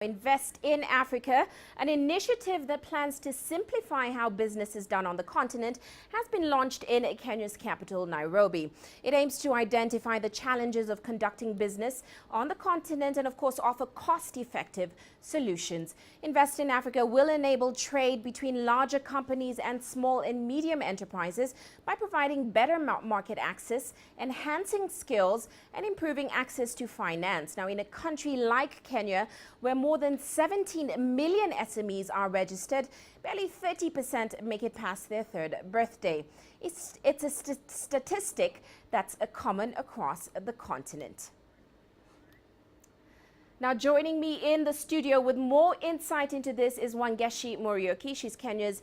Invest in Africa, an initiative that plans to simplify how business is done on the continent, has been launched in Kenya's capital, Nairobi. It aims to identify the challenges of conducting business on the continent and, of course, offer cost-effective solutions. Invest in Africa will enable trade between larger companies and small and medium enterprises by providing better market access, enhancing skills, and improving access to finance. Now, in a country like Kenya, where more than 17 million SMEs are registered, barely 30% make it past their third birthday. It's a statistic that's common across the continent. Now, joining me in the studio with more insight into this is Wangeshi Muriuki. She's Kenya's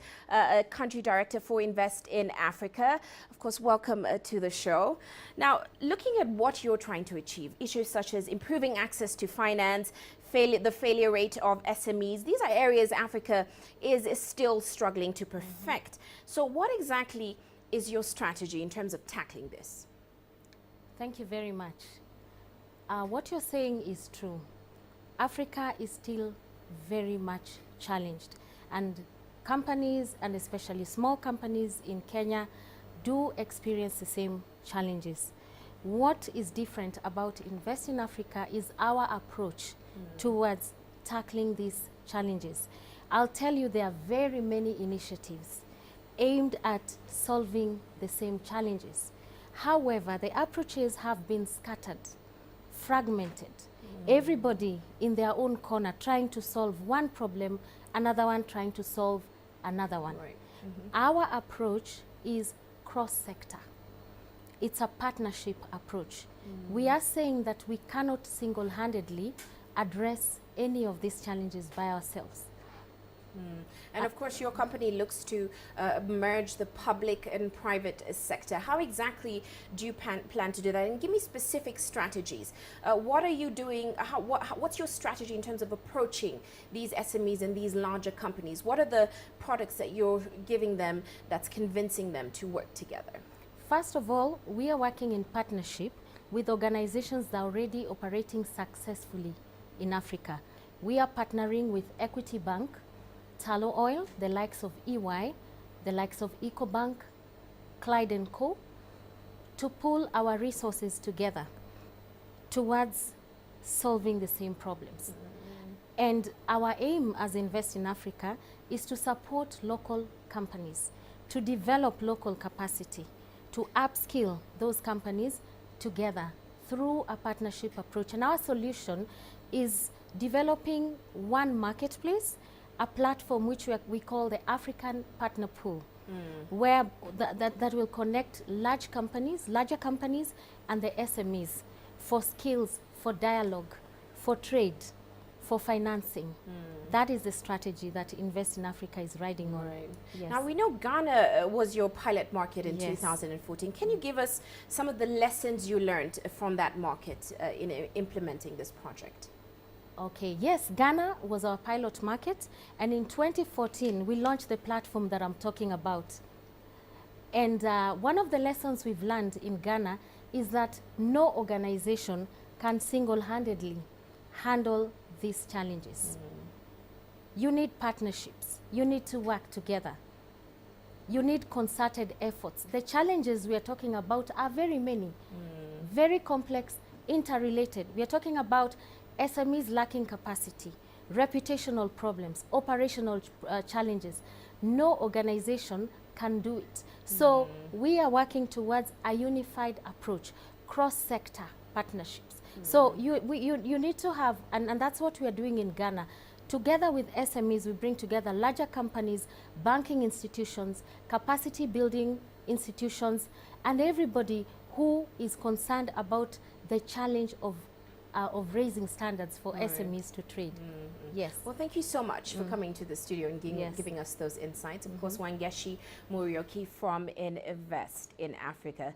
country director for Invest in Africa. Of course, welcome to the show. Now, looking at what you're trying to achieve, issues such as improving access to finance, the failure rate of SMEs, these are areas Africa is still struggling to perfect. So what exactly is your strategy in terms of tackling this? Thank you very much. What you're saying is true. Africa is still very much challenged, and companies, and especially small companies in Kenya, do experience the same challenges. What is different about Invest in Africa is our approach towards tackling these challenges. I'll tell you, there are very many initiatives aimed at solving the same challenges. However, the approaches have been scattered, fragmented. Everybody in their own corner trying to solve one problem, another one trying to solve another one. Right. Our approach is cross-sector. It's a partnership approach. We are saying that we cannot single-handedly address any of these challenges by ourselves. And of course, your company looks to merge the public and private sector. How exactly do you plan to do that? And give me specific strategies. What are you doing? What's your strategy in terms of approaching these SMEs and these larger companies? What are the products that you're giving them that's convincing them to work together? First of all, we are working in partnership with organizations that are already operating successfully in Africa. We are partnering with Equity Bank, Tallow Oil, the likes of EY, the likes of EcoBank, Clyde & Co., to pool our resources together towards solving the same problems. And our aim as Invest in Africa is to support local companies, to develop local capacity, to upskill those companies together through a partnership approach. And our solution is developing one marketplace, a platform which we call the African Partner Pool, where that will connect larger companies and the SMEs for skills, for dialogue, for trade, for financing. That is the strategy that Invest in Africa is riding on. Right. Yes. Now, we know Ghana was your pilot market in 2014. Can you give us some of the lessons you learned from that market in implementing this project? Okay, yes, Ghana was our pilot market, and in 2014 we launched the platform that I'm talking about. And one of the lessons we've learned in Ghana is that no organization can single-handedly handle these challenges. You need partnerships, you need to work together, you need concerted efforts. The challenges we are talking about are very many, very complex, interrelated. We are talking about SMEs lacking capacity, reputational problems, operational challenges. No organization can do it. So we are working towards a unified approach, cross-sector partnerships. So you need to have, and that's what we are doing in Ghana. Together with SMEs, we bring together larger companies, banking institutions, capacity building institutions, and everybody who is concerned about the challenge of raising standards for SMEs to trade. Yes. Well, thank you so much for coming to the studio and giving us those insights. Of course, Wangeshi Muriuki from Invest in Africa.